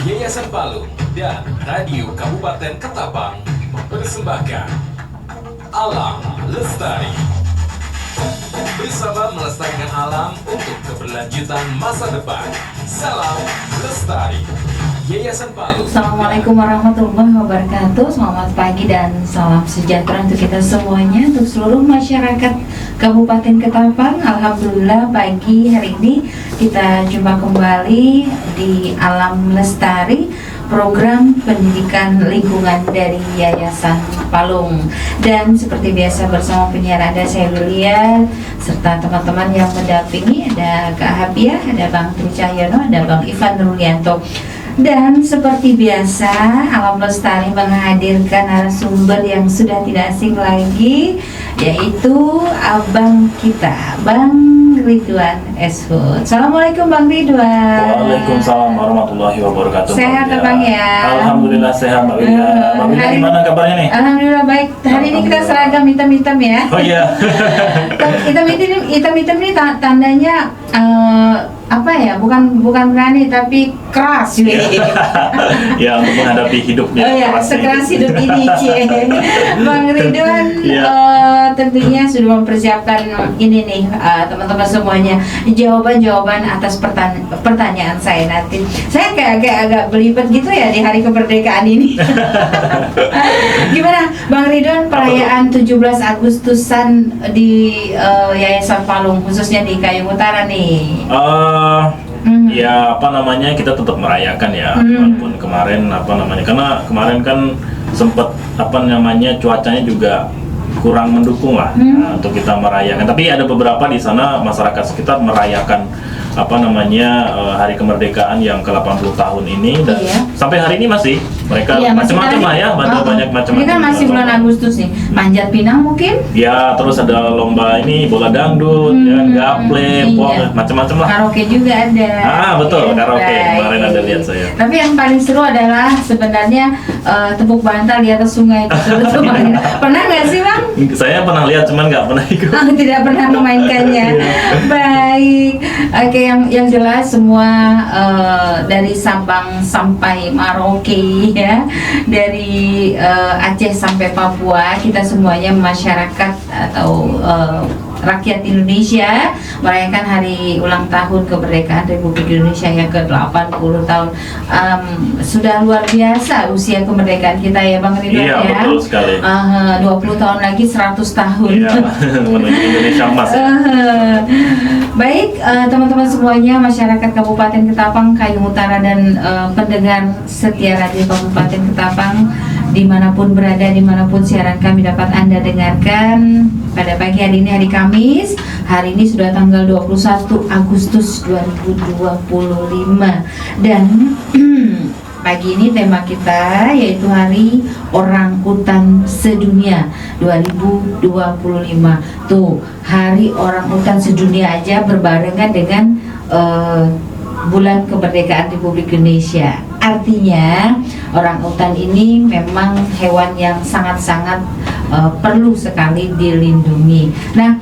Yayasan Palung dan Radio Kabupaten Ketapang mempersembahkan Alam Lestari. Bersama melestarikan alam untuk keberlanjutan masa depan. Salam Lestari. Yayasan Palung. Assalamualaikum warahmatullahi wabarakatuh. Selamat pagi dan salam sejahtera untuk kita semuanya, untuk seluruh masyarakat Kabupaten Ketapang. Alhamdulillah pagi hari ini kita jumpa kembali di Alam Lestari, program pendidikan lingkungan dari Yayasan Palung. Dan seperti biasa bersama penyiar ada saya Yulia serta teman-teman yang mendampingi, ada Kak Habiah, ada Bang Tri Cahyono, ada Bang Ivan Rulianto. Dan seperti biasa Alam Lestari menghadirkan narasumber yang sudah tidak asing lagi, yaitu abang kita, Bang Ridwan Eshud. Assalamualaikum Bang Ridwan. Waalaikumsalam warahmatullahi wabarakatuh. Sehat Bang ya? Alhamdulillah sehat Mbak Wida. Mbak Wida gimana kabarnya nih? Alhamdulillah baik. Hari ini kita seragam hitam-hitam ya. Oh iya. Hitam-hitam ini tandanya apa ya? Bukan berani tapi keras. Ya, untuk menghadapi hidupnya. Oh ya, sekeras hidup ini, Cie. Bang Ridwan tentunya sudah mempersiapkan ini nih, teman-teman semuanya, jawaban-jawaban atas pertanyaan saya nanti. Saya kayak agak belibet gitu ya di hari kemerdekaan ini. Gimana Bang Ridwan perayaan 17 Agustusan di Yayasan Palung, khususnya di Kayung Utara nih? Ya apa namanya, kita tetap merayakan ya, walaupun kemarin karena kemarin kan sempat cuacanya juga kurang mendukung lah untuk kita merayakan. Tapi ada beberapa di sana masyarakat sekitar merayakan hari kemerdekaan yang ke-80 tahun ini, dan sampai hari ini masih mereka macam-macam lah ya, banyak macam-macam. Ini kan masih bulan Agustus nih, panjat pinang mungkin? Ya, terus ada lomba ini bola dangdut, gaple, macam-macam lah. Karaoke juga ada. Betul, karaoke kemarin ada lihat saya. Tapi yang paling seru adalah sebenarnya tepuk bantal di atas sungai. Pernah nggak sih Bang? Saya pernah lihat, cuman nggak pernah ikut. Tidak pernah memainkannya. Baik, oke, yang jelas semua dari Sabang sampai Merauke ya, dari Aceh sampai Papua, kita semuanya masyarakat atau rakyat Indonesia merayakan hari ulang tahun kemerdekaan Republik Indonesia yang ke-80 tahun. Sudah luar biasa usia kemerdekaan kita ya Bang Ridwan ya. Iya, betul sekali. 20 tahun lagi 100 tahun. Iya, menuju Indonesia emas ya. Baik, teman-teman semuanya, masyarakat Kabupaten Ketapang, Kayung Utara, dan pendengar setia Radio Kabupaten Ketapang, dimanapun berada, dimanapun siaran kami dapat Anda dengarkan pada pagi hari ini, hari Kamis. Hari ini sudah tanggal 21 Agustus 2025. Dan pagi ini tema kita yaitu Hari Orangutan Sedunia 2025. Tuh, Hari Orangutan Sedunia aja berbarengan dengan bulan kemerdekaan Republik Indonesia. Artinya orangutan ini memang hewan yang sangat-sangat perlu sekali dilindungi. Nah,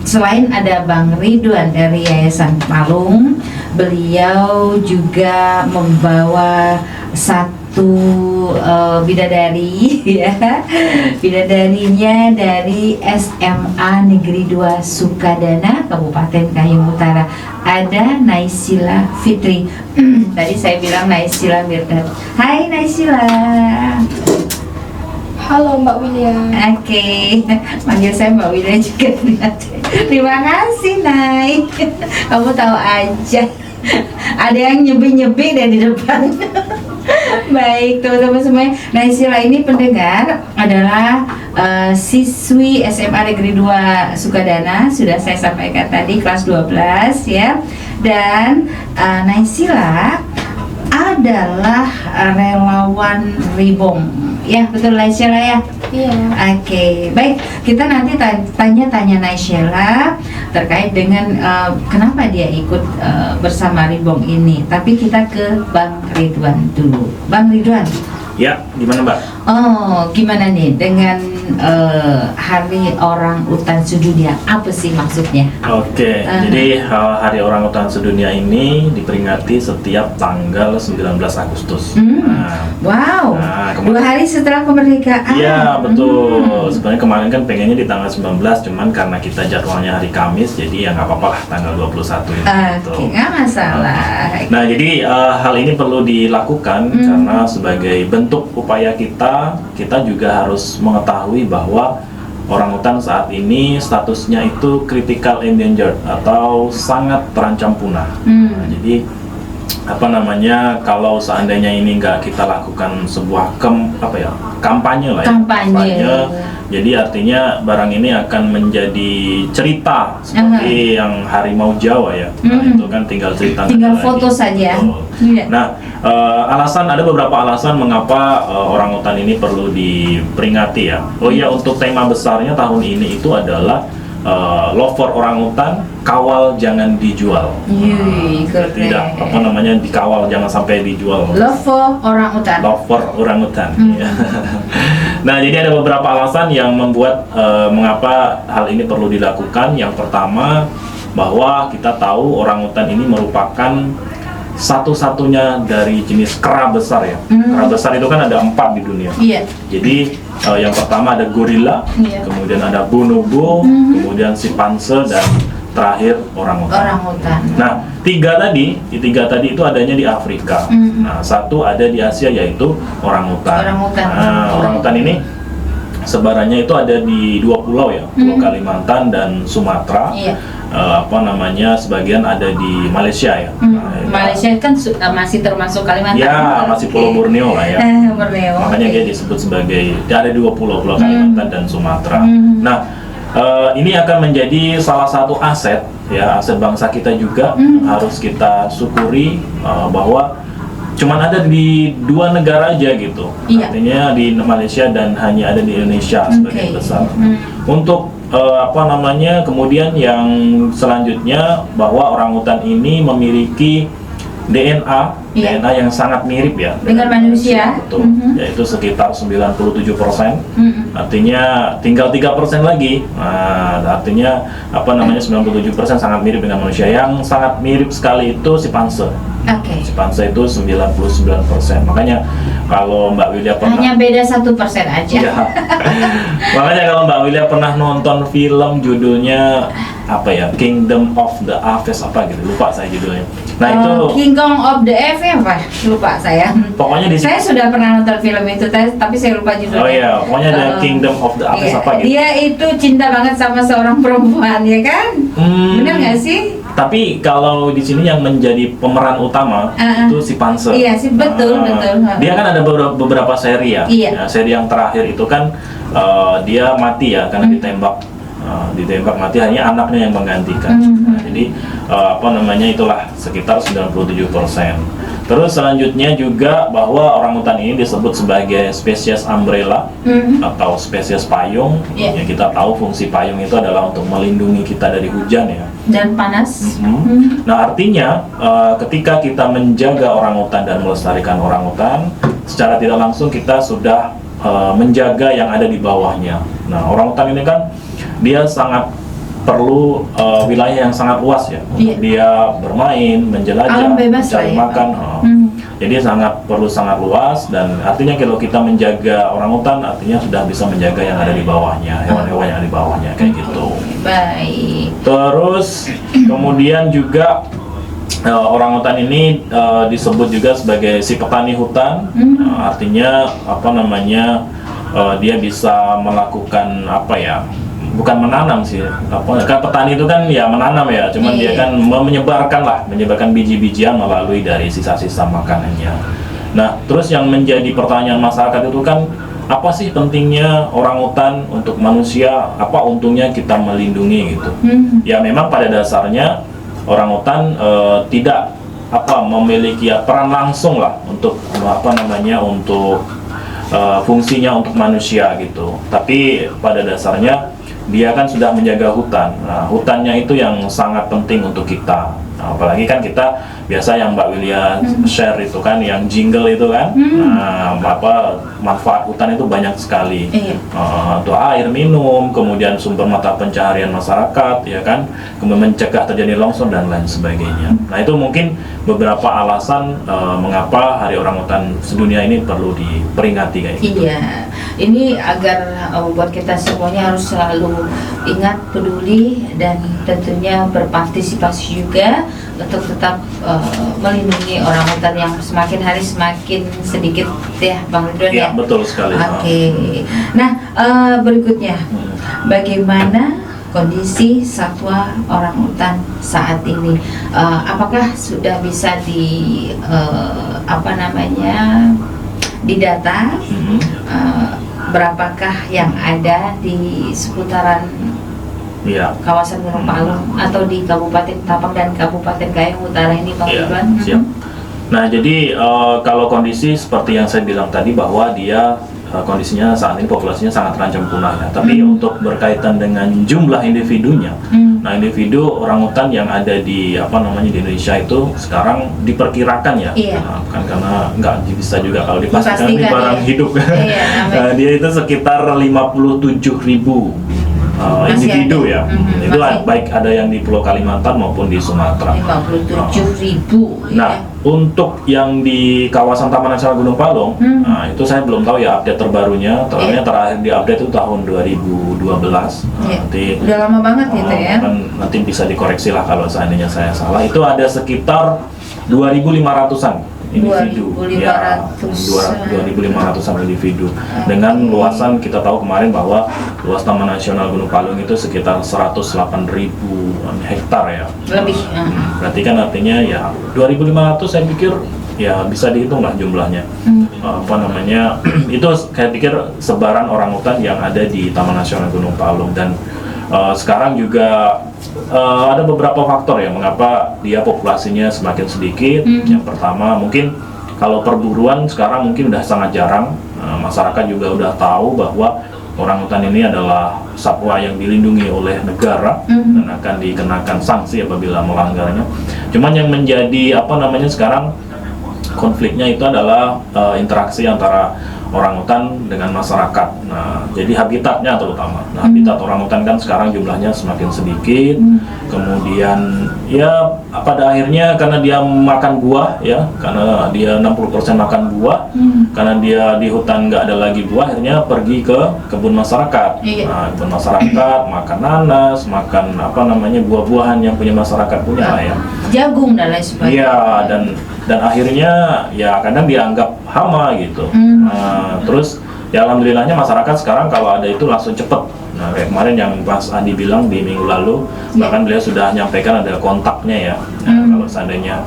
selain ada Bang Ridwan dari Yayasan Palung, beliau juga membawa satu bidadari ya, bidadarinya dari SMA Negeri 2 Sukadana, Kabupaten Kayung Utara. Ada Naysila Fitri. Tadi saya bilang Naysila Mirdad. Hai Naysila. Halo Mbak Wilya. Oke, manggil saya Mbak Wilya juga. Terima kasih Nay. Kamu tahu aja. Ada yang nyebih-nyebih dari depan. Baik teman-teman semuanya, Naysila ini pendengar adalah siswi SMA Negeri 2 Sukadana, sudah saya sampaikan tadi, kelas 12 ya. Dan Naysila adalah relawan Ribong. Ya, betul Naysila ya? Iya. Oke, baik. Kita nanti tanya Naysila terkait dengan kenapa dia ikut bersama Ribong ini. Tapi kita ke Bang Ridwan dulu. Bang Ridwan, Ya, gimana Mbak? Oh, gimana nih dengan Hari Orang Utan Sedunia? Apa sih maksudnya? Oke, jadi Hari Orang Utan Sedunia ini diperingati setiap tanggal 19 Agustus. Wow, Nah, 2 hari setelah kemerdekaan. Iya, betul. Sebenarnya kemarin kan pengennya di tanggal 19, cuman karena kita jadwalnya hari Kamis, jadi ya nggak apa-apa lah tanggal 21 ini. Oke, nggak masalah. Nah, jadi hal ini perlu dilakukan karena sebagai bentuk upaya kita juga harus mengetahui bahwa orangutan saat ini statusnya itu critical endangered atau sangat terancam punah. Nah, jadi kalau seandainya ini nggak kita lakukan sebuah kampanye lah ya, Kampanye. jadi artinya barang ini akan menjadi cerita seperti yang harimau Jawa ya. Nah, itu kan tinggal cerita, tinggal lagi. foto saja. Betul. Nah, ada beberapa alasan mengapa orangutan ini perlu diperingati ya. Oh iya, untuk tema besarnya tahun ini itu adalah Love for Orangutan, kawal jangan dijual. Keren. Tidak dikawal, jangan sampai dijual. Love for Orangutan. Love for Orangutan. Ya. Nah, jadi ada beberapa alasan yang membuat mengapa hal ini perlu dilakukan. Yang pertama, bahwa kita tahu orangutan ini merupakan satu-satunya dari jenis kera besar ya. Kera besar itu kan ada 4 di dunia. Iya. Jadi yang pertama ada gorila, kemudian ada bonobo, kemudian simpanse, dan terakhir orangutan. Nah, tiga tadi itu adanya di Afrika. Nah, satu ada di Asia yaitu orangutan. Nah, orangutan ini sebarannya itu ada di 2 pulau ya, Pulau Kalimantan dan Sumatera. Sebagian ada di Malaysia ya. Malaysia kan masih termasuk Kalimantan. Ya, masih Pulau Borneo lah ya. Borneo. Makanya dia disebut sebagai ada 2 pulau, Pulau Kalimantan dan Sumatera. Nah, ini akan menjadi salah satu aset ya, aset bangsa kita juga. Harus kita syukuri bahwa cuman ada di 2 negara aja gitu. Artinya di Malaysia dan hanya ada di Indonesia sebagai besar. Untuk kemudian yang selanjutnya bahwa orangutan ini memiliki DNA yang sangat mirip ya dengan manusia. Betul. Yaitu sekitar 97%. Artinya tinggal 3% lagi. Nah, artinya 97% sangat mirip dengan manusia. Yang sangat mirip sekali itu simpanse. Simpanse itu 99%. Makanya kalau Mbak Wilya pernah, hanya beda 1% aja. Ya. Makanya kalau Mbak Wilya pernah nonton film judulnya Kingdom of the Aves lupa saya judulnya. Nah, itu Kingdom of the Aves lupa saya. Pokoknya saya sudah pernah nonton film itu tapi saya lupa judulnya. Oh iya, pokoknya ada Kingdom of the Aves Dia itu cinta banget sama seorang perempuan, ya kan? Benar nggak sih? Tapi kalau di sini yang menjadi pemeran utama itu simpanse. Iya sih, betul. Dia kan ada beberapa seri ya. Ya, seri yang terakhir itu kan dia mati ya karena ditembak mati, hanya anaknya yang menggantikan. Nah, jadi itulah sekitar 97%. Terus selanjutnya juga bahwa orangutan ini disebut sebagai spesies umbrella atau spesies payung. Ya, kita tahu fungsi payung itu adalah untuk melindungi kita dari hujan ya. Dan panas. Nah, artinya ketika kita menjaga orangutan dan melestarikan orangutan, secara tidak langsung kita sudah menjaga yang ada di bawahnya. Nah, orangutan ini kan dia sangat perlu wilayah yang sangat luas ya untuk dia bermain, menjelajah, mencari makan. Jadi sangat luas, dan artinya kalau kita menjaga orangutan artinya sudah bisa menjaga yang ada di bawahnya, hewan-hewan yang ada di bawahnya kayak gitu. Baik. Terus kemudian juga orangutan ini disebut juga sebagai si petani hutan. Artinya dia bisa melakukan bukan menanam sih, kan petani itu kan ya menanam ya, cuman dia kan menyebarkan biji-bijian melalui dari sisa-sisa makanannya. Nah, terus yang menjadi pertanyaan masyarakat itu kan, apa sih pentingnya orangutan untuk manusia? Apa untungnya kita melindungi gitu? Ya memang pada dasarnya orangutan tidak memiliki peran langsung lah untuk untuk fungsinya untuk manusia gitu. Tapi pada dasarnya dia kan sudah menjaga hutan. Nah, hutannya itu yang sangat penting untuk kita. Nah, apalagi kan kita biasa yang Mbak Wilya share itu kan, yang jingle itu kan, nah, apa manfaat hutan itu banyak sekali. Iya. Untuk air minum, kemudian sumber mata pencaharian masyarakat, ya kan, kemudian mencegah terjadi longsor dan lain sebagainya. Nah itu mungkin beberapa alasan mengapa Hari Orangutan Sedunia ini perlu diperingati kayak gitu. Iya, ini agar buat kita semuanya harus selalu ingat, peduli, dan tentunya berpartisipasi juga untuk tetap melindungi orangutan yang semakin hari semakin sedikit ya, Bang Ridwan ya. Iya, betul sekali. Oke. Nah, berikutnya bagaimana kondisi satwa orangutan saat ini? Apakah sudah bisa didata? Berapakah yang ada di seputaran kawasan Gunung Palung atau di Kabupaten Tapang dan Kabupaten Kayong Utara ini, Bang Ridwan? Siap. Nah, jadi kalau kondisi seperti yang saya bilang tadi, bahwa dia kondisinya saat ini populasinya sangat terancam punah ya. Tapi untuk berkaitan dengan jumlah individunya, nah individu orangutan yang ada di di Indonesia itu sekarang diperkirakan ya, kan karena nggak bisa juga kalau dipastikan ini barang hidup. Nah, dia itu sekitar 57.000 individu ya. Itu baik ada yang di Pulau Kalimantan maupun di Sumatera. 57.000. Nah, untuk yang di kawasan Taman Nasional Gunung Palung, nah itu saya belum tahu ya update terbarunya. Terakhir di update itu tahun 2012. Nanti udah lama banget gitu ya. Kan nanti bisa dikoreksi lah kalau seandainya saya salah. Itu ada sekitar 2.500-an individu, 2.500-an individu. Dengan luasan, kita tahu kemarin bahwa luas Taman Nasional Gunung Palung itu sekitar 108.000 hektar ya. Lebih. Berarti kan artinya ya 2.500, saya pikir ya bisa dihitung lah jumlahnya. Itu saya pikir sebaran orangutan yang ada di Taman Nasional Gunung Palung. Dan sekarang juga ada beberapa faktor ya mengapa dia populasinya semakin sedikit. Yang pertama, mungkin kalau perburuan sekarang mungkin udah sangat jarang. Masyarakat juga udah tahu bahwa orangutan ini adalah satwa yang dilindungi oleh negara dan akan dikenakan sanksi apabila melanggarnya. Cuman yang menjadi sekarang konfliknya itu adalah interaksi antara orangutan dengan masyarakat. Nah, jadi habitatnya terutama. Nah, habitat orangutan kan sekarang jumlahnya semakin sedikit. Kemudian ya pada akhirnya karena dia makan buah ya, karena dia 60% makan buah, karena dia di hutan nggak ada lagi buah, akhirnya pergi ke kebun masyarakat. Nah, kebun masyarakat makan nanas, makan buah-buahan yang punya masyarakat punya lah ya. Jagung dan lain sebagainya. Iya, dan akhirnya ya kadang dianggap hama gitu. Terus ya alhamdulillahnya masyarakat sekarang kalau ada itu langsung cepet. Nah, kayak kemarin yang Mas Andi bilang di minggu lalu, bahkan beliau sudah menyampaikan ada kontaknya ya. Kalau seandainya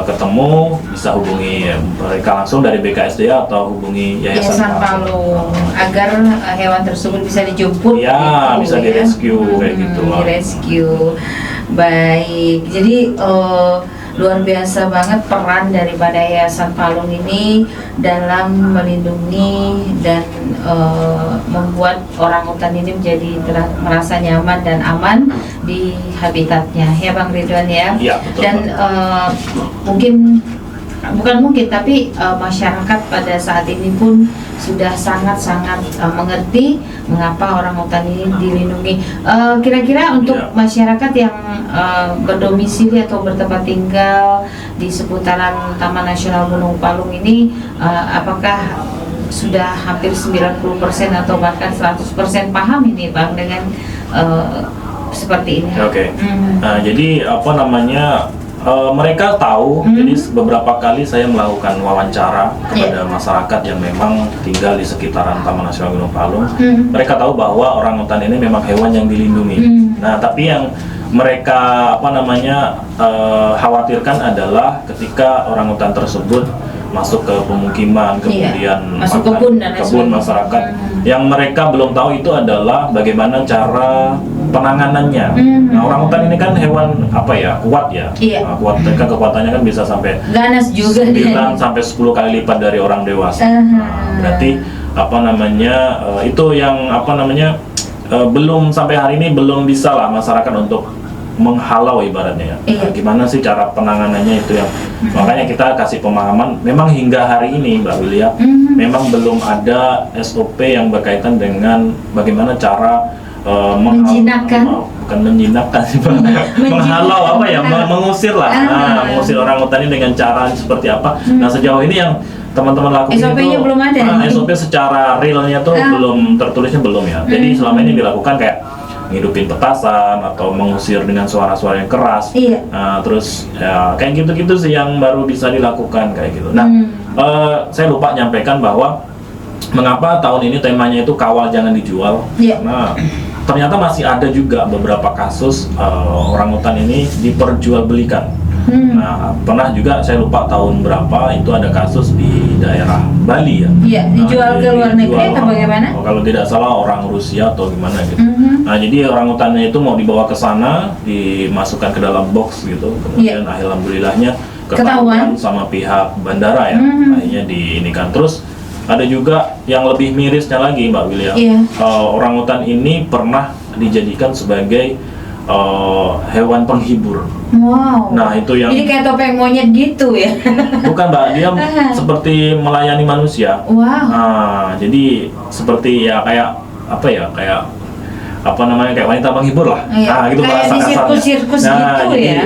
ketemu bisa hubungi mereka langsung dari BKSDA atau hubungi Yayasan Palung agar hewan tersebut bisa dijemput. Ya, bisa direscue kayak gitu. Direscue. Baik. Jadi luar biasa banget peran daripada Yayasan Palung ini dalam melindungi dan membuat orangutan ini menjadi merasa nyaman dan aman di habitatnya ya, Bang Ridwan ya. Iya, betul. Dan tapi masyarakat pada saat ini pun sudah sangat-sangat mengerti mengapa orangutan ini dilindungi. Kira-kira untuk masyarakat yang berdomisili atau bertempat tinggal di seputaran Taman Nasional Gunung Palung ini, apakah sudah hampir 90% atau bahkan 100% paham ini, Bang, dengan seperti ini? Oke. Nah, jadi mereka tahu. Jadi beberapa kali saya melakukan wawancara kepada masyarakat yang memang tinggal di sekitaran Taman Nasional Gunung Palung. Mereka tahu bahwa orangutan ini memang hewan yang dilindungi. Nah, tapi yang mereka khawatirkan adalah ketika orangutan tersebut masuk ke pemukiman, kemudian masuk kebun masyarakat. Yang mereka belum tahu itu adalah bagaimana cara penanganannya. Nah, orangutan ini kan hewan kuat ya. Kuat, kekuatannya kan bisa sampai ganas juga 9 sampai 10 kali lipat dari orang dewasa. Berarti itu yang belum sampai hari ini belum bisa lah masyarakat untuk menghalau ibaratnya ya. Iya. Nah, gimana sih cara penanganannya itu yang makanya kita kasih pemahaman. Memang hingga hari ini Mbak Wilia, memang belum ada SOP yang berkaitan dengan bagaimana cara menjinakkan, bukan menjinakkan sih Pak. Menghalau apa ya, mengusir lah, mengusir orangutan ini dengan cara seperti apa. Nah sejauh ini yang teman-teman lakukan SOP-nya itu belum ada. SOP secara realnya tuh belum tertulisnya belum ya. Jadi selama ini dilakukan kayak ngidupin petasan atau mengusir dengan suara-suara yang keras. Iya. Terus ya kayak gitu-gitu sih yang baru bisa dilakukan kayak gitu. Nah, saya lupa nyampaikan bahwa mengapa tahun ini temanya itu kawal jangan dijual. Iya. Karena ternyata masih ada juga beberapa kasus orangutan ini diperjualbelikan. Nah, pernah juga saya lupa tahun berapa itu ada kasus di daerah Bali ya. Iya, dijual ke luar negeri atau bagaimana? Kalau tidak salah orang Rusia atau gimana gitu. Nah, jadi orangutannya itu mau dibawa ke sana, dimasukkan ke dalam box gitu. Kemudian alhamdulillahnya ketahuan sama pihak bandara ya. Akhirnya diinikan. Terus ada juga yang lebih mirisnya lagi Mbak Wilia. Orangutan ini pernah dijadikan sebagai hewan penghibur. Wow. Nah itu yang. Jadi kayak topeng monyet gitu ya? Bukan Mbak, dia seperti melayani manusia. Wow. Nah, jadi seperti ya kayak apa ya, kayak apa namanya, kayak wanita penghibur lah. Nah gitu kayak bahasa di kasarnya. sirkus-sirkus Nah, gitu jadi, ya.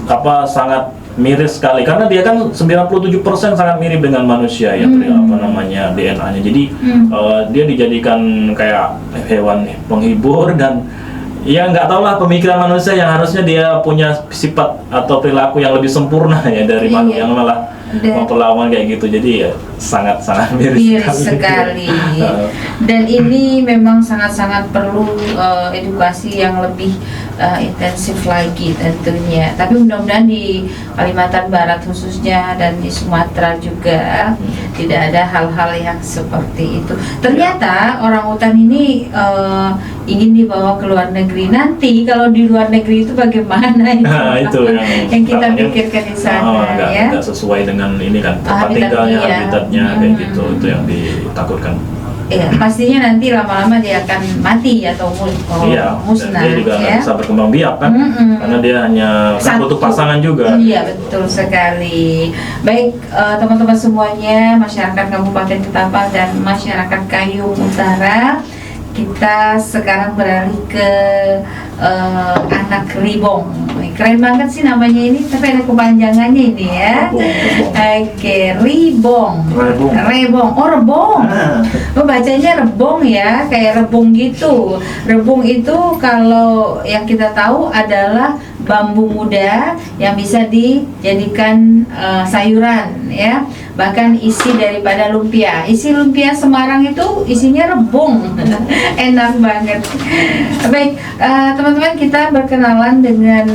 apa sangat miris sekali karena dia kan 97% sangat mirip dengan manusia ya, apa namanya DNA-nya. Jadi dia dijadikan kayak hewan penghibur dan ya nggak tahu lah pemikiran manusia yang harusnya dia punya sifat atau perilaku yang lebih sempurna ya dari makhluk yang malah memperlawan kayak gitu. Jadi ya sangat-sangat miris sekali. Dan ini memang sangat-sangat perlu edukasi yang lebih intensif lagi tentunya. Tapi mudah-mudahan di Kalimantan Barat khususnya dan di Sumatera juga tidak ada hal-hal yang seperti itu. Ternyata orangutan ini ingin dibawa ke luar negeri. Nanti kalau di luar negeri itu bagaimana itu? Nah, itu yang kita pikirkan di sana ya. Nggak sesuai dengan ini kan tempat tinggalnya, habitatnya kayak gitu. Itu yang ditakutkan. Iya, pastinya nanti lama-lama dia akan mati atau musnah. Dan dia juga nggak bisa berkembang biak kan, karena dia hanya kan butuh pasangan juga. Iya, betul sekali. Baik, teman-teman semuanya, masyarakat Kabupaten Ketapang dan masyarakat Kayung Utara, kita sekarang beralih ke anak ribong. Keren banget sih namanya ini, tapi ada kepanjangannya ini ya. Oke, ribong. Rebong. Oh, rebong. Oh, bacanya rebong ya, kayak rebung gitu. Rebung itu kalau yang kita tahu adalah bambu muda yang bisa dijadikan sayuran ya. Bahkan isi daripada lumpia. Isi lumpia Semarang itu isinya rebung. Enak banget. Baik, teman-teman, kita berkenalan dengan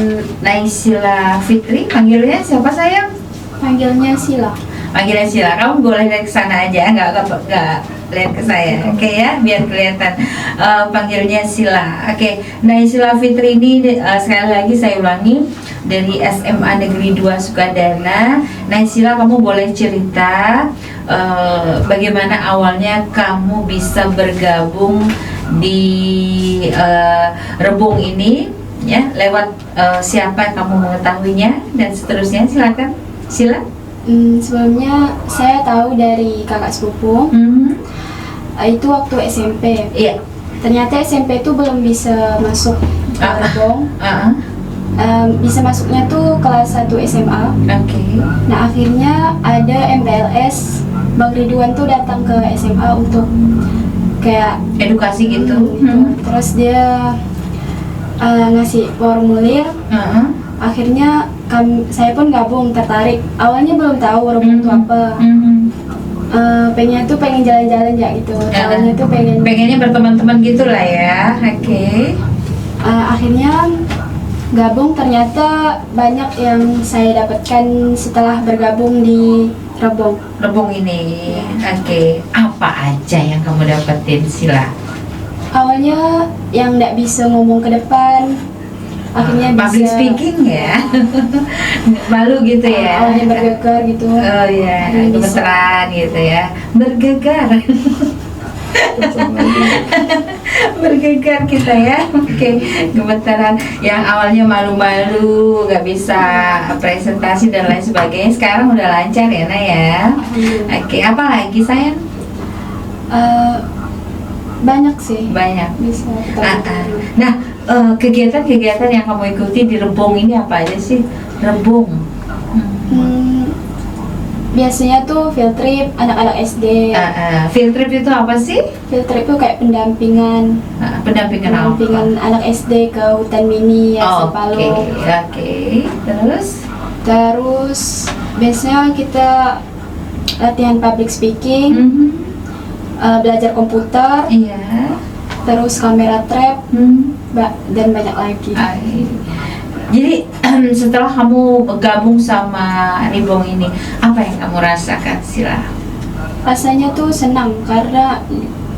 Naysila Fitri. Panggilnya siapa sayang? Panggilnya Sila. Panggilnya Sila. Kamu boleh lihat ke sana aja, nggak lihat ke saya. Oke ya, biar kelihatan. Panggilnya Sila. Oke. Naysila Fitri ini sekali lagi saya ulangi, dari SMA Negeri 2 Sukadana. Naysila, kamu boleh cerita bagaimana awalnya kamu bisa bergabung di rebung ini ya, lewat siapa yang kamu mengetahuinya dan seterusnya. Silakan Sila. Sebelumnya saya tahu dari kakak sepupu. Itu waktu SMP. Iya. Ternyata SMP itu belum bisa masuk ke rebung. Bisa masuknya tuh kelas 1 SMA. Oke. Nah, akhirnya ada MPLS, Bang Ridwan tuh datang ke SMA untuk kayak edukasi gitu. Terus dia ngasih formulir. Akhirnya saya pun gabung, tertarik. Awalnya belum tahu rebung itu apa. Pengen jalan-jalan ya gitu. Awalnya tuh pengennya berteman-teman gitulah ya. Oke. Akhirnya gabung, ternyata banyak yang saya dapatkan setelah bergabung di rebung ini. Oke. Apa aja yang kamu dapetin, Sila? Awalnya yang nggak bisa ngomong ke depan, akhirnya public bisa speaking ya. Malu gitu ya. Awalnya bergegar gitu. Oh ya, gemeteran gitu ya. Bergegar. Bergegar kita ya. Oke, gemetaran yang awalnya malu-malu, nggak bisa presentasi dan lain sebagainya, sekarang udah lancar ya, Nak ya. Oke, apa lagi sayang? Banyak sih. Banyak. Bisa. Nah, kegiatan-kegiatan yang kamu ikuti di Rebung ini apa aja sih? Rebung. Biasanya tuh field trip anak-anak SD. Field trip itu apa sih? Field trip itu kayak pendampingan. Pendampingan apa? Pendampingan anak SD ke hutan mini ya, Oke, oke. Terus biasanya kita latihan public speaking, belajar komputer, Iya. terus kamera trap, dan banyak lagi. Jadi setelah kamu bergabung sama Rebung ini, apa yang kamu rasakan, Sila? Rasanya tuh senang karena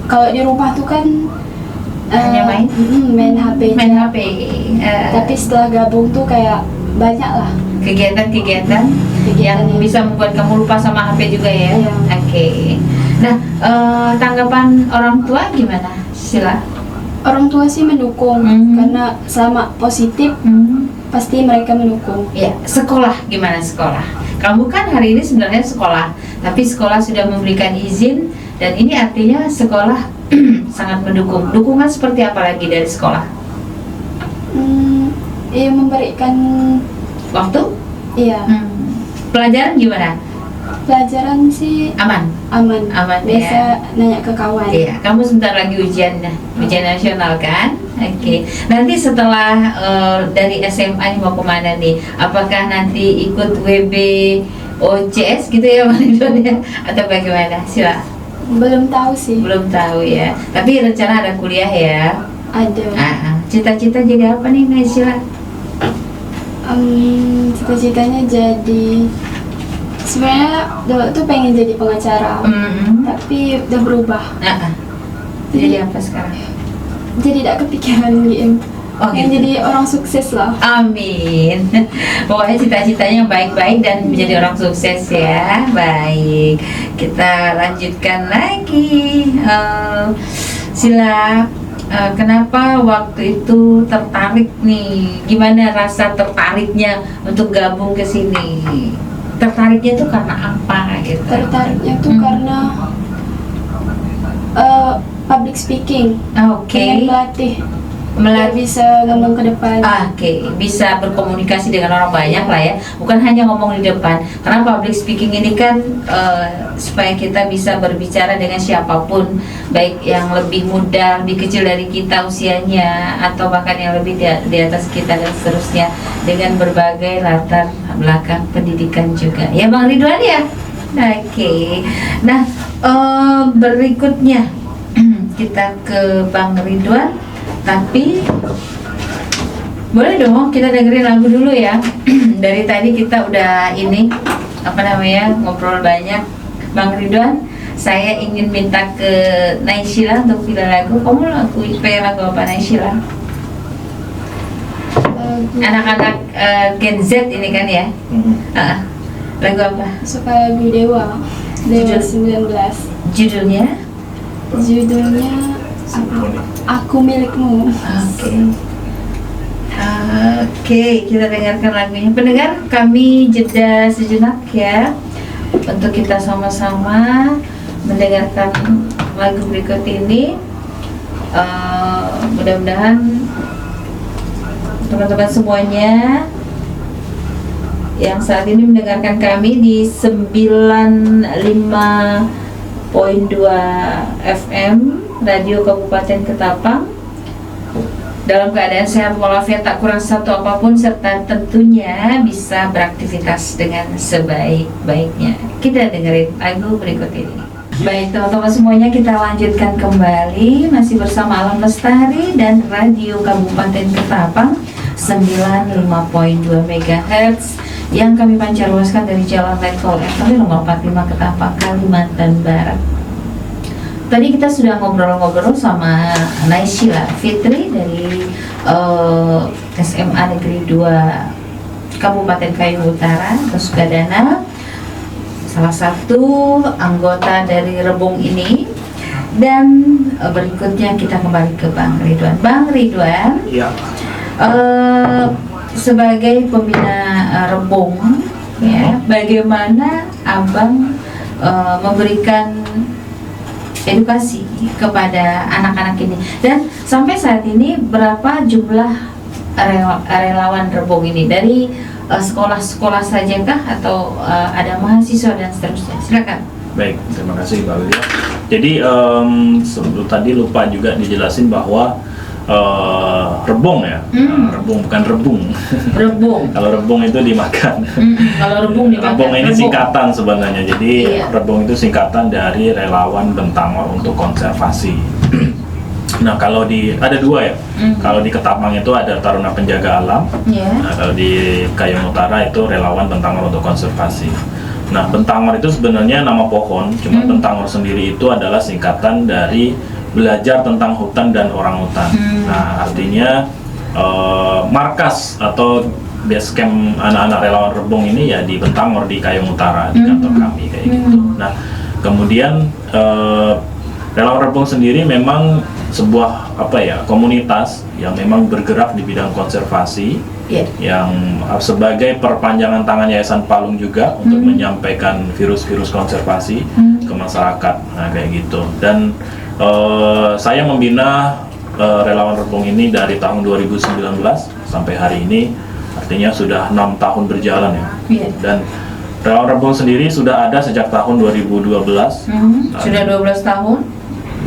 kalau di rumah tuh kan Hanya main HP. Main HP. Tapi setelah gabung tuh kayak banyak lah Kegiatan-kegiatan yang bisa membuat kamu lupa sama HP juga ya. Iya. Oke. Nah, tanggapan orang tua gimana, Sila? Orang tua sih mendukung karena selama positif pasti mereka mendukung. Ya, sekolah gimana sekolah? Kamu kan hari ini sebenarnya sekolah, tapi sekolah sudah memberikan izin dan ini artinya sekolah sangat mendukung. Dukungan seperti apa lagi dari sekolah? Iya, memberikan Waktu? iya. Pelajaran gimana? Pelajaran sih Aman? aman. Aman, Biasa ya. nanya ke kawan. Iya, kamu sebentar lagi ujian nasional kan? Oke. Nanti setelah dari SMA ini mau kemana nih? Apakah nanti ikut WB OCS gitu ya, ya? Atau bagaimana? Sila. Belum tahu sih. Belum tahu ya. Tapi rencana ada kuliah ya? Ada. Cita-cita jadi apa nih, Sila? Cita-citanya jadi, sebenarnya dulu tuh pengen jadi pengacara, tapi udah berubah. Jadi apa sekarang? Jadi tidak kepikiran gitu. Gitu. Jadi orang sukses lah. Amin. Pokoknya cita-citanya baik-baik dan menjadi orang sukses ya. Baik. Kita lanjutkan lagi. Sila, kenapa waktu itu tertarik nih? Gimana rasa tertariknya untuk gabung ke sini? Tertariknya tuh karena apa gitu? Tertariknya tuh karena public speaking. Pengen biar bisa ngomong ke depan. Oke, bisa berkomunikasi dengan orang banyak lah ya, bukan hanya ngomong di depan. Karena public speaking ini kan supaya kita bisa berbicara dengan siapapun, baik yang lebih muda, lebih kecil dari kita usianya, atau bahkan yang lebih di atas kita dan seterusnya, dengan berbagai latar belakang pendidikan juga. Ya Bang Ridwan ya? Oke. Nah, berikutnya kita ke Bang Ridwan. Tapi boleh dong kita dengerin lagu dulu ya. Dari tadi kita udah ngobrol banyak. Bang Ridwan, saya ingin minta ke Naysila untuk pilih lagu. Kamu pilih lagu apa, Naysila? Anak-anak Gen Z ini kan ya. Lagu apa? Suka lagu Dewa 19. Judulnya Aku Milikmu. Oke, kita dengarkan lagunya. Pendengar, kami jeda sejenak ya untuk kita sama-sama mendengarkan lagu berikut ini. Mudah-mudahan teman-teman semuanya yang saat ini mendengarkan kami di 95.2 FM Radio Kabupaten Ketapang dalam keadaan sehat walafiat, tak kurang satu apapun, serta tentunya bisa beraktivitas dengan sebaik-baiknya. Kita dengerin lagu berikut ini. Baik teman-teman semuanya, kita lanjutkan kembali masih bersama Alam Lestari dan Radio Kabupaten Ketapang 95.2 MHz yang kami pancarluaskan dari Jalan Letkol RW nomor 45 Ketapang, Kalimantan Barat. Tadi kita sudah ngobrol-ngobrol sama Naysila Fitri dari SMA Negeri 2 Kabupaten Kayong Utara, Sukadana, salah satu anggota dari Rebung ini. Dan berikutnya kita kembali ke Bang Ridwan. Bang Ridwan, Iya. sebagai pembina Rebung, ya, bagaimana Abang memberikan edukasi kepada anak-anak ini, dan sampai saat ini berapa jumlah relawan Rebung ini, dari sekolah-sekolah sajakah atau ada mahasiswa dan seterusnya? Silakan. Baik, terima kasih Mbak Widya. Jadi sebelum tadi lupa juga dijelasin bahwa rebung ya, rebung bukan rebung. Rebung. Kalau rebung itu dimakan. Kalau rebung dimakan. Rebung ini singkatan sebenarnya. Jadi Iya. rebung itu singkatan dari Relawan Bentangor untuk Konservasi. Nah, kalau ada dua ya. Kalau di Ketapang itu ada Taruna Penjaga Alam. Ya. Nah, kalau di Kayong Utara itu Relawan Bentangor untuk Konservasi. Nah, Bentangor itu sebenarnya nama pohon, cuma Bentangor sendiri itu adalah singkatan dari belajar tentang hutan dan orang hutan. Nah, artinya markas atau base camp anak-anak relawan Rebung ini ya di Bentangor, di Kayong Utara, di kantor kami kayak gitu. Nah, kemudian relawan Rebung sendiri memang sebuah komunitas yang memang bergerak di bidang konservasi, yang sebagai perpanjangan tangan Yayasan Palung juga untuk menyampaikan virus-virus konservasi ke masyarakat. Nah, kayak gitu. Dan saya membina relawan Rebung ini dari tahun 2019 sampai hari ini, artinya sudah 6 tahun berjalan ya. Dan relawan Rebung sendiri sudah ada sejak tahun 2012. Sudah 12 tahun?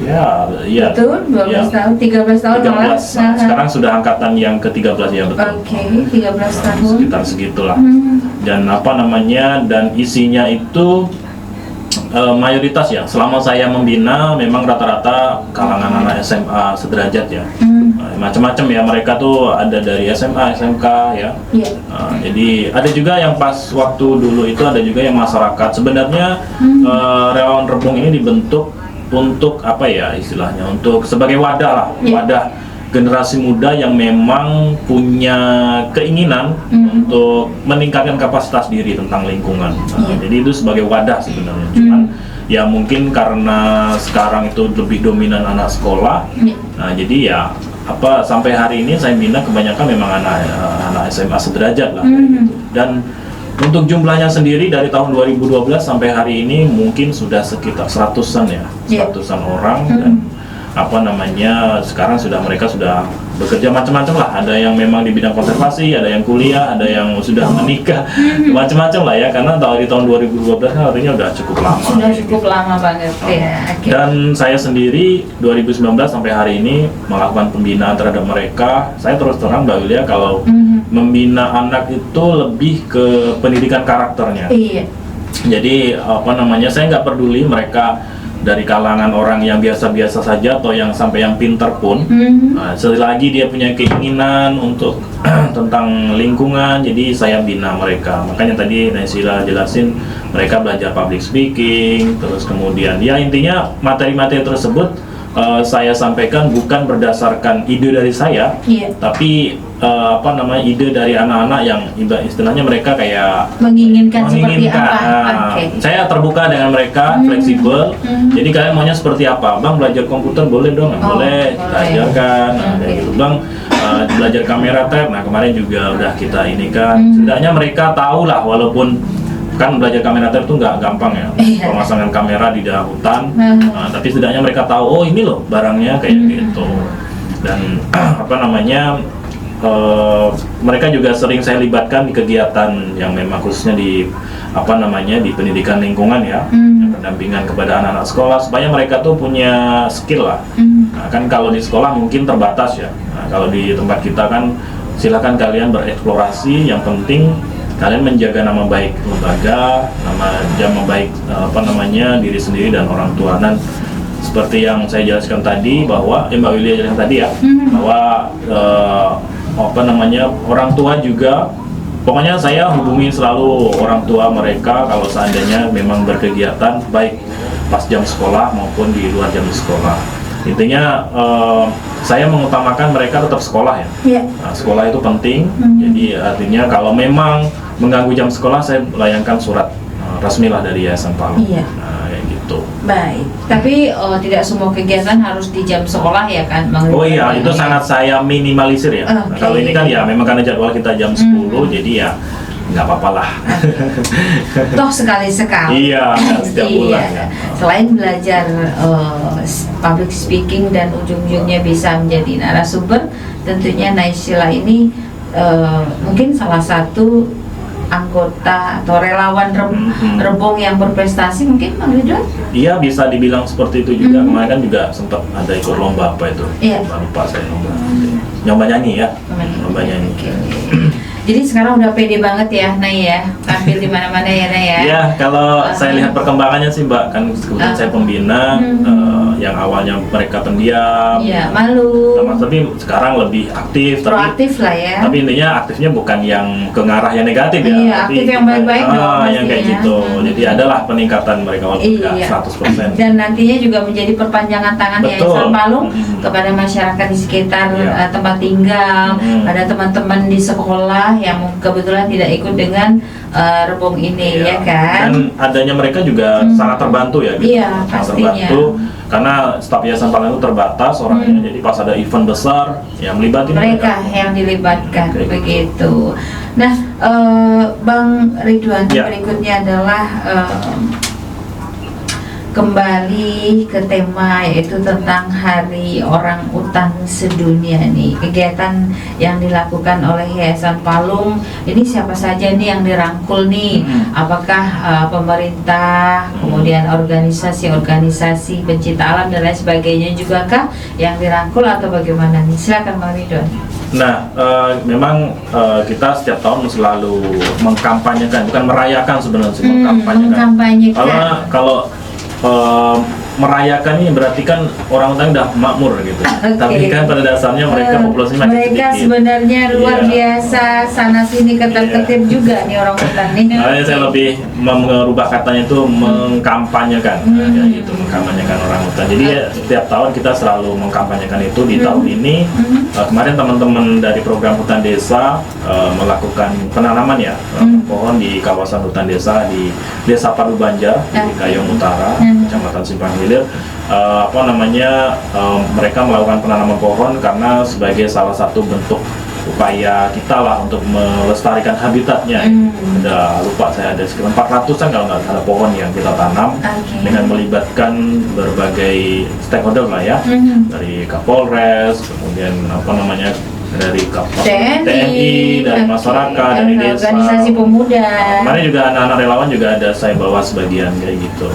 Ya, iya. Betul, 12 Ya. tahun, 13 tahun 13. malah. Sekarang sudah angkatan yang ke-13 ya, betul. Oke, 13 tahun. Sekitar segitulah. Dan dan isinya itu mayoritas ya, selama saya membina memang rata-rata kalangan anak SMA sederajat ya. Macam-macam ya, mereka tuh ada dari SMA, SMK ya. Jadi ada juga yang pas waktu dulu itu ada juga yang masyarakat. Sebenarnya relawan Rebung ini dibentuk untuk istilahnya untuk sebagai wadah lah, wadah generasi muda yang memang punya keinginan untuk meningkatkan kapasitas diri tentang lingkungan. Jadi itu sebagai wadah sebenarnya. Cuman ya mungkin karena sekarang itu lebih dominan anak sekolah. Nah, jadi ya sampai hari ini saya bina kebanyakan memang anak SMA sederajat lah kayak gitu. Dan untuk jumlahnya sendiri dari tahun 2012 sampai hari ini mungkin sudah sekitar 100-an ya, 100-an orang. Dan sekarang mereka sudah bekerja macam-macam lah. Ada yang memang di bidang konservasi, ada yang kuliah, ada yang sudah menikah, macam-macam lah ya. Karena di tahun 2012 kan artinya udah cukup lama. Sudah cukup lama banget ya. Dan saya sendiri 2019 sampai hari ini melakukan pembinaan terhadap mereka. Saya terus terang Mbak Yulia, kalau membina anak itu lebih ke pendidikan karakternya. Jadi saya nggak peduli mereka dari kalangan orang yang biasa-biasa saja atau yang sampai yang pintar pun. Selagi dia punya keinginan untuk tentang lingkungan, jadi saya bina mereka. Makanya tadi Naysila jelasin, mereka belajar public speaking, terus kemudian ya intinya materi-materi tersebut saya sampaikan bukan berdasarkan ide dari saya, tapi ide dari anak-anak yang istilahnya mereka kayak menginginkan seperti apa. Saya terbuka dengan mereka, fleksibel. Jadi kalian maunya seperti apa? Bang, belajar komputer boleh dong? Boleh, kita ajarkan. Kayak gitu. Bang, belajar kamera trap. Nah, kemarin juga udah kita ini kan. Setidaknya mereka tahu lah, walaupun kan belajar kamera trap itu nggak gampang ya, pemasangan kamera di dalam hutan. Tapi setidaknya mereka tahu, oh ini loh barangnya kayak gitu. Dan mereka juga sering saya libatkan di kegiatan yang memang khususnya di di pendidikan lingkungan ya, pendampingan kepada anak-anak sekolah supaya mereka tuh punya skill lah. Nah, kan kalau di sekolah mungkin terbatas ya. Nah, kalau di tempat kita kan silakan kalian bereksplorasi, yang penting kalian menjaga nama baik lembaga, nama baik diri sendiri dan orang tua. Dan seperti yang saya jelaskan tadi bahwa Mbak Wilia jelaskan tadi ya, bahwa orang tua juga, pokoknya saya hubungi selalu orang tua mereka kalau seandainya memang berkegiatan baik pas jam sekolah maupun di luar jam sekolah. Intinya saya mengutamakan mereka tetap sekolah ya. Nah, sekolah itu penting. Jadi artinya kalau memang mengganggu jam sekolah, saya layangkan surat resmi lah dari Yayasan Palung. Nah, kayak gitu. gitu. Baik, tapi tidak semua kegiatan harus di jam sekolah ya kan, Bang Oh Ridwan? iya, itu sangat saya minimalisir ya. Nah, Oke. kalau ini kan ya memang karena jadwal kita jam 10, jadi ya nggak apa-apa lah. Toh sekali-sekali. Iya, setiap bulan ya. Selain belajar public speaking dan ujung-ujungnya bisa menjadi narasumber, tentunya Naysila ini mungkin salah satu anggota atau relawan Rebong yang berprestasi, mungkin Bang Ridwan? Iya, bisa dibilang seperti itu juga. Kemarin kan juga sempat ada ikut lomba apa itu? Iya. Lupa saya lomba nyanyi ya. Lomba nyanyi. Oke. Jadi sekarang udah pede banget ya, Nay ya, tampil di mana-mana ya, Nay ya. Iya, kalau saya lihat perkembangannya sih Mbak, kan kebetulan saya pembina, yang awalnya mereka pendiam, Iya, malu. tapi sekarang lebih aktif, Proaktif lah ya. tapi intinya aktifnya bukan yang ke ngarah yang negatif ya, Iya, tapi aktif yang baik-baik dong yang kayak pastinya. gitu. Jadi adalah peningkatan mereka walaupun nggak Iya. 100%. Dan nantinya juga menjadi perpanjangan tangan Betul. Yayasan Palung kepada masyarakat di sekitar Iya. tempat tinggal, ada teman-teman di sekolah yang kebetulan tidak ikut dengan Rebong ini, Iya. ya kan? Dan adanya mereka juga sangat terbantu ya, gitu. Iya, Sangat pastinya. terbantu karena staf Yayasan Palung itu terbatas orangnya, jadi pas ada event besar yang melibatkan Mereka yang dilibatkan, Kayak gitu. begitu. Nah, Bang Ridwan, Ya. berikutnya adalah kembali ke tema, yaitu tentang Hari Orang Utan Sedunia nih. Kegiatan yang dilakukan oleh Yayasan Palung ini siapa saja nih yang dirangkul nih? Apakah pemerintah, kemudian organisasi-organisasi pencinta alam dan lain sebagainya juga kah yang dirangkul atau bagaimana nih? Silakan Bang Ridwan. Nah, memang kita setiap tahun selalu mengkampanyekan, bukan merayakan sebenarnya, sih, mengkampanyekan. Mengkampanyekan. Kalau merayakan ini berarti kan orang utan udah makmur gitu. Tapi kan pada dasarnya mereka populasinya masih mereka sedikit. sebenarnya luar Iya. biasa, sana sini ketar-ketir juga nih orang utan nih. Makanya saya lebih merubah katanya itu mengkampanyekan, ya gitu, mengkampanyekan orang hutan. Jadi ya, setiap tahun kita selalu mengkampanyekan itu. Di tahun ini kemarin teman-teman dari program hutan desa melakukan penanaman ya pohon di kawasan hutan desa di Desa Padu Banjar di Kayong Utara, Kecamatan Simpang Hilir. Mereka melakukan penanaman pohon karena sebagai salah satu bentuk upaya kita lah untuk melestarikan habitatnya. Udah lupa saya ada sekitar 400-an kalau nggak salah pohon yang kita tanam dengan melibatkan berbagai stakeholder lah ya, dari Kapolres, kemudian dari TNI, dari masyarakat, dari desa, organisasi pemuda. kemarin juga anak-anak relawan juga ada saya bawa sebagian kayak gitu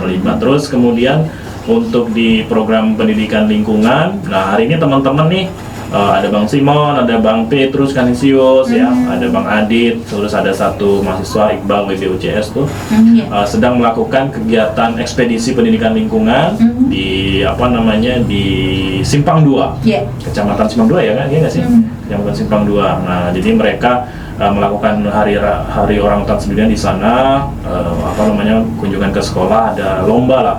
terlibat. Terus kemudian untuk di program pendidikan lingkungan, nah hari ini teman-teman nih ada Bang Simon, ada Bang Petrus Kanisius, ya, ada Bang Adit, terus ada satu mahasiswa Iqbal WBUCS tuh sedang melakukan kegiatan ekspedisi pendidikan lingkungan di di Simpang 2, Kecamatan Simpang 2 ya kan, iya nggak sih? Kecamatan Simpang 2. Nah, jadi mereka melakukan hari orang utan sedunia di sana, kunjungan ke sekolah, ada lomba lah,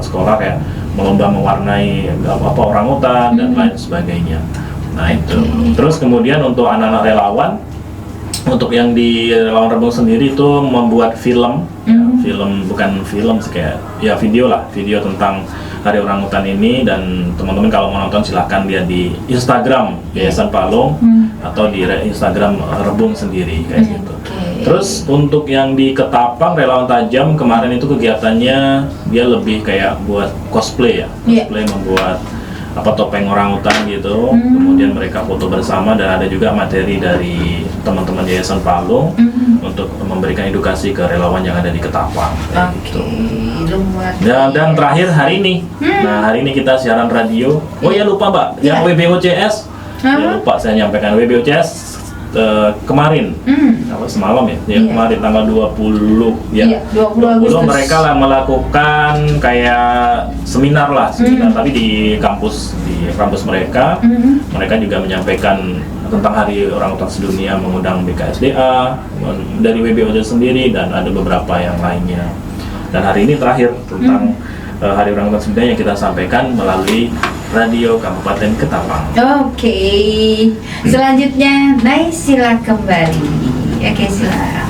sekolah kayak melomba mewarnai orang utan dan lain sebagainya. Nah itu. Terus kemudian untuk anak-anak relawan, untuk yang di relawan Rebong sendiri itu membuat film, bukan film sih, kayak ya video lah, video tentang Hari Orang Utan ini. Dan teman-teman kalau mau nonton silahkan lihat di Instagram Yayasan Palung atau di Instagram Rebong sendiri kayak gitu. Terus untuk yang di Ketapang Relawan Tajam kemarin itu kegiatannya dia lebih kayak buat cosplay ya, membuat topeng orang utan gitu. Kemudian mereka foto bersama dan ada juga materi dari teman-teman Yayasan Palung untuk memberikan edukasi ke relawan yang ada di Ketapang. Gitu. Dan terakhir hari ini, nah hari ini kita siaran radio. Oh ya lupa Mbak, yang WBOCS, ya lupa saya nyampaikan WBOCS kemarin, semalam ya, kemarin tanggal 20 ya, 20 Agustus. Mereka lah melakukan kayak seminar tapi di kampus mereka. Mereka juga menyampaikan tentang Hari Orang Utan Sedunia, mengundang BKSDA dari WBOD sendiri dan ada beberapa yang lainnya. Dan hari ini terakhir tentang Hari Orang Utan Sedunia yang kita sampaikan melalui Radio Kabupaten Ketapang. Oke. Selanjutnya Naysila kembali. Oke, silakan.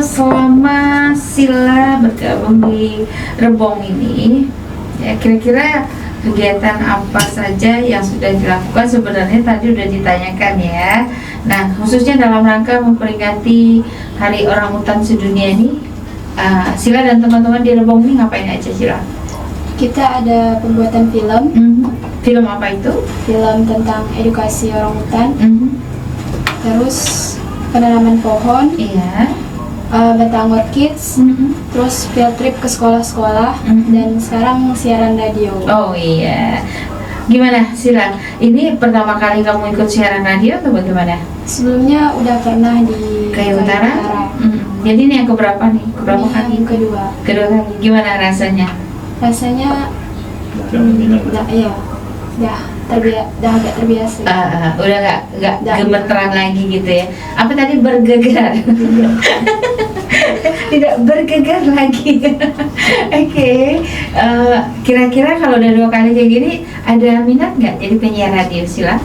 Selama Sila bergabung di Rebong ini, ya kira-kira kegiatan apa saja yang sudah dilakukan? Sebenarnya tadi udah ditanyakan ya. Nah, khususnya dalam rangka memperingati Hari Orangutan Sedunia ini, Sila dan teman-teman di Rebong ini ngapain aja, Sila? Kita ada pembuatan film, Film apa itu? film tentang edukasi orangutan, terus penanaman pohon, Iya. Betangor Kids, terus field trip ke sekolah-sekolah, dan sekarang siaran radio. Oh iya. Gimana Sila? Ini pertama kali kamu ikut siaran radio atau bagaimana? Sebelumnya udah pernah di Kayu Utara? Jadi ini yang keberapa nih? Keberapa Ini kali? yang kedua. Kedua kali. Gimana rasanya? Rasanya ya, udah agak terbiasa. Udah nggak Udah. gemeteran lagi gitu ya? Apa tadi bergegar? Tidak bergegar lagi. Oke. Kira-kira kalau udah 2 kali kayak gini, ada minat nggak jadi penyiar radio, Sila?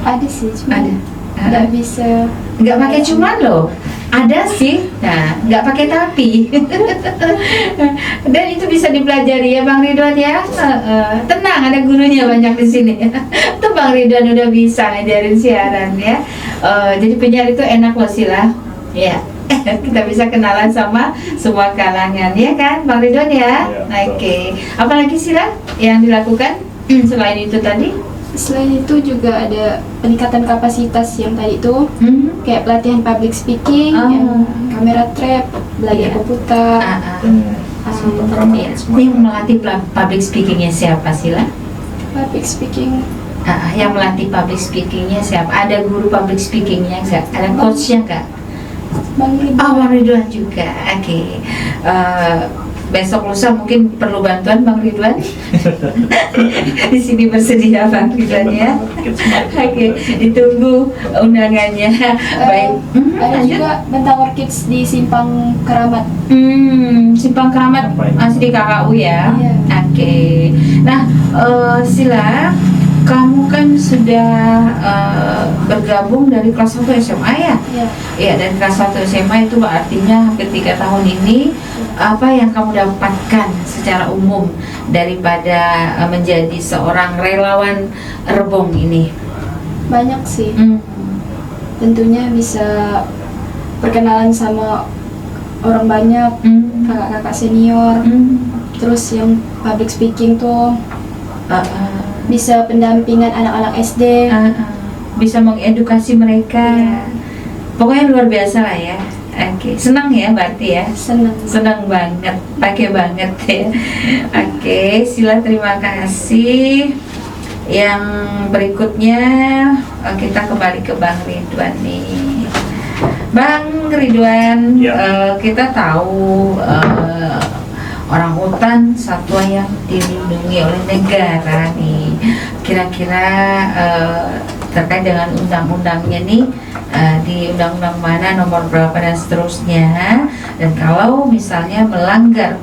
Ada sih, cuma Ada. nggak bisa. Nggak pakai cuman loh, ada sih. Nah, nggak pakai tapi. Dan itu bisa dipelajari ya Bang Ridwan ya. Tenang, ada gurunya banyak di sini. Tuh Bang Ridwan udah bisa ngajarin siaran ya. Jadi penyiar itu enak loh Sila. Ya. Kita bisa kenalan sama semua kalangan ya kan Bang Ridwan ya. Iya, Oke. Apalagi Sila yang dilakukan selain itu tadi? Selain itu juga ada peningkatan kapasitas yang tadi itu, kayak pelatihan public speaking, yang kamera trap, belajar Iya. komputer. Iya. Yang melatih public speakingnya siapa Sila? Public speaking Yang melatih public speakingnya siapa? Ada guru public speakingnya nggak? Ada coachnya nggak? Bang Ridwan. Oh, Bang Ridwan juga. Oke. Besok lusa mungkin perlu bantuan Bang Ridwan. Di sini bersedia Bang Ridwan ya. Oke, ditunggu undangannya. Baik. Ada juga Betangor Kids di Simpang Keramat. Simpang Keramat masih di KKU ya. Iya. Oke. Nah, Sila, kamu kan sudah bergabung dari kelas 1 SMA ya? Iya. Iya, dan kelas 1 SMA itu artinya hampir 3 tahun ini. Apa yang kamu dapatkan secara umum daripada menjadi seorang relawan Rebong ini? Banyak sih. Tentunya bisa perkenalan sama orang banyak, kakak-kakak senior. Terus yang public speaking tuh bisa pendampingan anak-anak SD. Bisa mengedukasi mereka. Iya. Pokoknya luar biasa lah ya. Oke, senang ya berarti ya. Senang banget, pakai banget ya. Oke, Sila terima kasih. Yang berikutnya kita kembali ke Bang Ridwan nih. Bang Ridwan, kita tahu orangutan satwa yang dilindungi oleh negara nih. Kira-kira terkait dengan undang-undangnya nih, di undang-undang mana, nomor berapa dan seterusnya. Dan kalau misalnya melanggar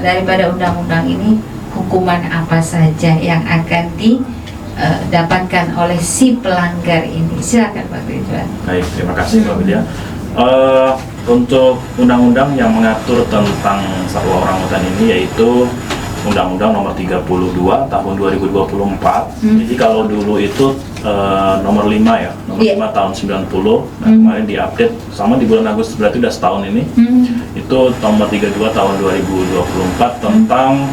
daripada undang-undang ini, hukuman apa saja yang akan didapatkan oleh si pelanggar ini? Silakan Pak Ridwan. Baik, terima kasih Mbak Widya. Untuk undang-undang yang mengatur tentang satwa orangutan ini yaitu Undang-Undang Nomor 32 Tahun 2024. Jadi kalau dulu itu nomor 5 ya, nomor 5 tahun 90. Nah, kemarin diupdate sama di bulan Agustus, berarti udah setahun ini. Itu nomor 32 tahun 2024 tentang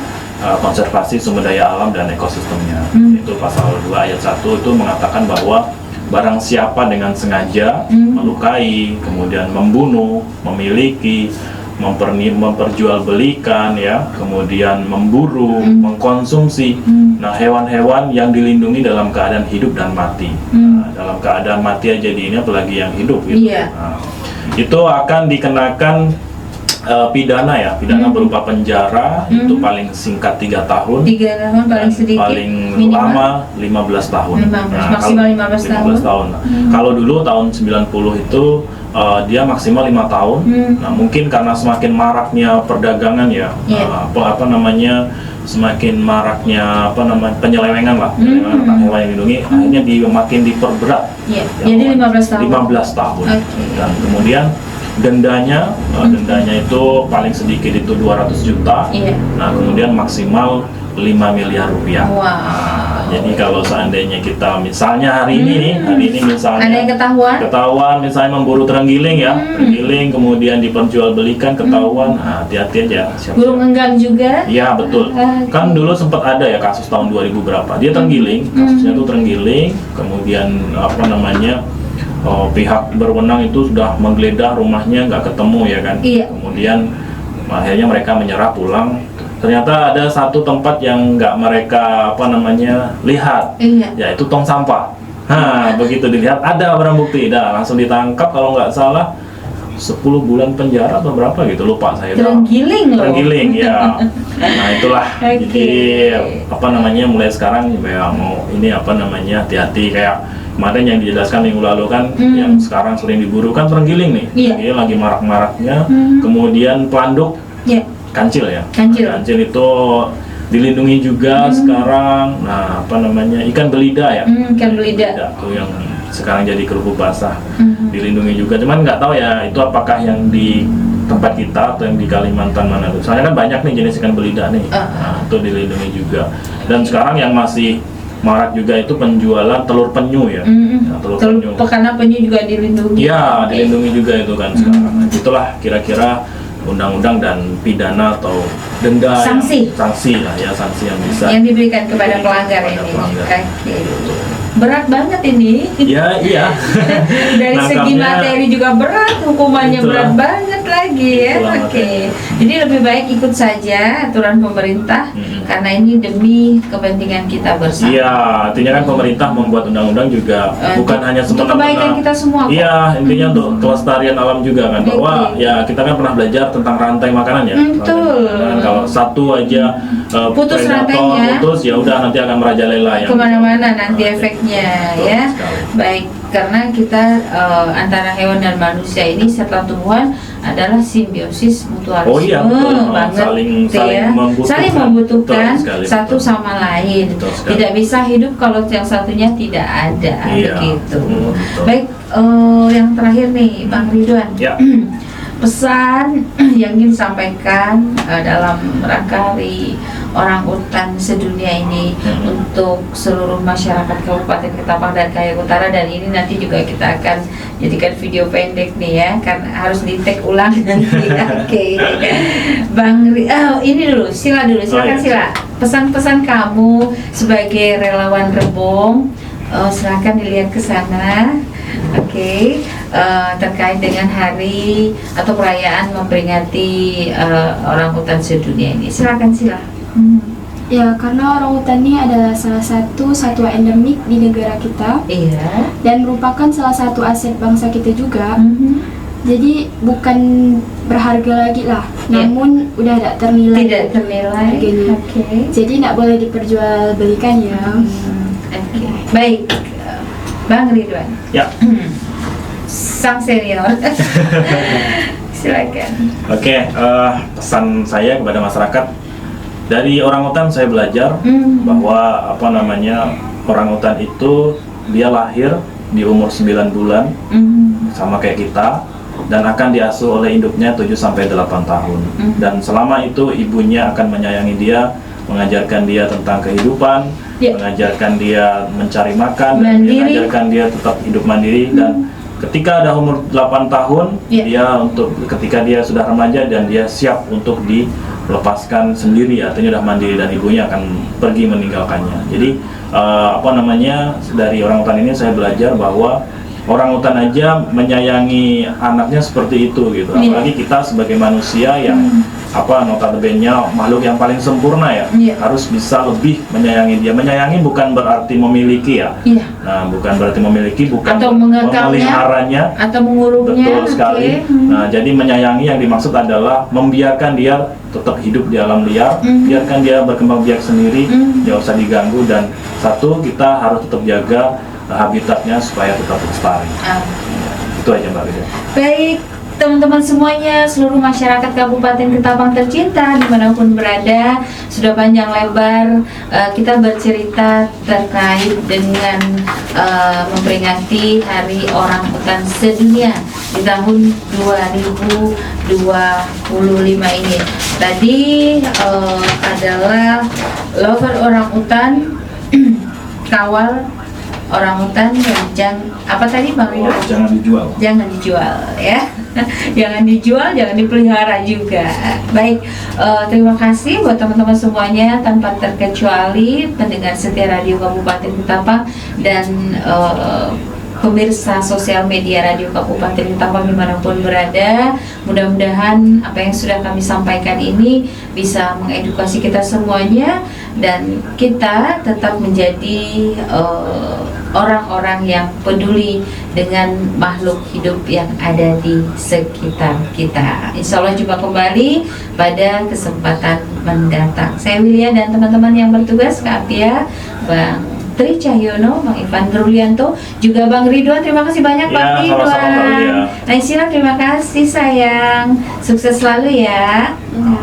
konservasi sumber daya alam dan ekosistemnya. Itu pasal 2 ayat 1 itu mengatakan bahwa barang siapa dengan sengaja melukai, kemudian membunuh, memiliki, memperjualbelikan ya, kemudian memburu, mengkonsumsi hewan-hewan yang dilindungi dalam keadaan hidup dan mati. Dalam keadaan mati aja di ini, apalagi yang hidup gitu. Itu akan dikenakan pidana ya, pidana berupa penjara, itu paling singkat 3 tahun, 3 tahun paling sedikit, paling minimal lama 15 tahun. 15, maksimal 15 tahun. Kalau dulu tahun 90 itu dia maksimal 5 tahun. Nah, mungkin karena semakin maraknya perdagangan ya, semakin maraknya penyelewengan lah, penyelewengan tentang hewan yang dilindungi, akhirnya makin diperberat Iya. Ya, Jadi 15 tahun. 15 tahun. Oke. Dan kemudian dendanya, dendanya itu paling sedikit itu 200 juta. Iya. Nah, kemudian maksimal 5 miliar rupiah. Wow. Nah, jadi kalau seandainya kita misalnya hari ini misalnya Ada yang ketahuan? misalnya memburu terenggiling ya, terenggiling kemudian diperjualbelikan ketahuan, nah, hati-hati aja. Burung enggang juga? Iya betul. Oke. Kan dulu sempat ada ya kasus tahun 2000 berapa. Dia terenggiling, kasusnya tuh terenggiling, kemudian apa namanya? Pihak berwenang itu sudah menggeledah rumahnya nggak ketemu ya kan. Iya. Kemudian akhirnya mereka menyerah pulang. Ternyata ada satu tempat yang nggak mereka apa namanya lihat, Iya. yaitu tong sampah. Nah, begitu dilihat ada barang bukti, dah langsung ditangkap kalau nggak salah 10 bulan penjara atau berapa gitu, lupa saya. Terenggiling loh. Terenggiling ya. Nah itulah. Oke. Jadi apa namanya mulai sekarang ya mau ini apa namanya hati-hati kayak kemarin yang dijelaskan minggu lalu kan yang sekarang sering diburu kan terenggiling nih. Iya. Dia lagi marak-maraknya. Kemudian pelanduk. Iya. Kancil ya. Kancil. Nah, kancil itu dilindungi juga sekarang. Nah, apa namanya? Ikan belida ya. Ikan belida. Tuh yang sekarang jadi kerupuk basah. Dilindungi juga. Cuman nggak tahu ya itu apakah yang di tempat kita atau yang di Kalimantan mana tuh. Soalnya kan banyak nih jenis ikan belida nih. Nah, itu dilindungi juga. Dan sekarang yang masih marak juga itu penjualan telur penyu ya. Nah, telur penyu. Karena penyu juga dilindungi. Iya, dilindungi juga itu kan sekarang. Nah, itulah kira-kira undang-undang dan pidana atau denda Sanksi. Sanksi lah ya, sanksi yang bisa Yang diberikan kepada pelanggar kepada ini. pelanggar. Oke. Berat banget ini. Ya, iya. Dari segi Nangkapnya- materi juga berat, hukumannya Itulah. berat banget lagi ya. Itulah Oke. materi. Jadi lebih baik ikut saja aturan pemerintah karena ini demi kepentingan kita bersama. Iya, artinya kan pemerintah membuat undang-undang juga bukan hanya untuk semata-mata kebaikan kita semua kok. Iya, intinya untuk kelestarian alam juga kan bahwa Oke. ya kita kan pernah belajar tentang rantai makanan ya. Betul. Rantai makanan. Kalau satu aja Putus predator rantainya. putus ya udah nanti akan merajalela yang Kemana-mana nanti efeknya Betul ya. sekali. Baik, karena kita antara hewan dan manusia ini serta tumbuhan adalah simbiosis mutualisme. Oh iya, betul. Banget Saling gitu ya. membutuhkan. Saling membutuhkan Betul sekali, satu betul. sama lain. Betul sekali. Tidak bisa hidup kalau yang satunya tidak ada Iya, begitu. betul. Baik, yang terakhir nih Bang Ridwan. Ya. Pesan yang ingin disampaikan dalam rangka Hari Orang Utan Sedunia ini untuk seluruh masyarakat Kabupaten Ketapang dan Kayak Utara, dan ini nanti juga kita akan jadikan video pendek nih ya, kan harus di tag ulang nanti. Oke. Bang ini dulu, silakan iya. Sila. Pesan-pesan kamu sebagai relawan Rebong, silakan dilihat ke sana. Oke, terkait dengan hari atau perayaan memperingati Orang Utan Sedunia ini, silakan Sila. Ya, karena orangutan ini adalah salah satu satwa endemik di negara kita Iya. dan merupakan salah satu aset bangsa kita juga. Jadi bukan berharga lagi lah, Ya. namun udah tidak ternilai. Tidak ternilai. Harganya. Oke. Jadi tidak boleh diperjualbelikan ya. Oke. Baik, Bang Ridwan, Ya. sang senior. Silakan. Oke, pesan saya kepada masyarakat, dari orangutan saya belajar bahwa apa namanya orangutan itu dia lahir di umur 9 bulan sama kayak kita dan akan diasuh oleh induknya 7-8 tahun. Dan selama itu ibunya akan menyayangi dia, mengajarkan dia tentang kehidupan, Ya. mengajarkan dia mencari makan, dan Mandiri. mengajarkan dia tetap hidup mandiri. Dan ketika ada umur 8 tahun, Ya. dia ketika dia sudah remaja dan dia siap untuk dilepaskan sendiri, artinya sudah mandiri dan ibunya akan pergi meninggalkannya. Jadi apa namanya, dari orangutan ini saya belajar bahwa orangutan aja menyayangi anaknya seperti itu gitu. Iya. Apalagi kita sebagai manusia yang notabene-nya makhluk yang paling sempurna ya, Iya. harus bisa lebih menyayangi dia. Menyayangi bukan berarti memiliki ya. Iya. Nah, bukan berarti memiliki, bukan Atau mengekalnya, memeliharanya. atau mengurungnya. Betul sekali. Oke. Nah, jadi menyayangi yang dimaksud adalah membiarkan dia tetap hidup di alam liar, biarkan dia berkembang biak sendiri, jangan usah diganggu. Dan satu, kita harus tetap jaga habitatnya supaya tetap lestari. Ah. Itu aja Mbak Rida. Baik, teman-teman semuanya, seluruh masyarakat Kabupaten Ketapang tercinta dimanapun berada, sudah panjang lebar kita bercerita terkait dengan memperingati Hari Orang Utan Sedunia di tahun 2025 ini. Tadi adalah lover orang utan, kawal orang utan yang apa tadi Bang Ridho? Jangan dijual. Jangan dijual ya. Jangan dijual, jangan dipelihara juga. Baik, terima kasih buat teman-teman semuanya tanpa terkecuali pendengar setia Radio Kabupaten Ketapang dan pemirsa sosial media Radio Kabupaten Ketapang dimanapun berada. Mudah-mudahan apa yang sudah kami sampaikan ini bisa mengedukasi kita semuanya dan kita tetap menjadi orang-orang yang peduli dengan makhluk hidup yang ada di sekitar kita. Insya Allah jumpa kembali pada kesempatan mendatang. Saya Wilia dan teman-teman yang bertugas, Kak Apia, Bang Tri Cahyono, Bang Ivan Rulianto, juga Bang Ridwan. Terima kasih banyak Bang Ridwan. Naisila, terima kasih sayang. Sukses selalu ya.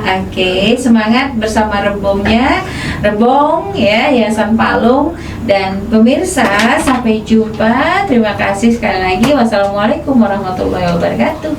Oke, semangat bersama rebongnya, rebong ya, Yayasan Palung dan pemirsa. Sampai jumpa. Terima kasih sekali lagi. Wassalamualaikum warahmatullahi wabarakatuh.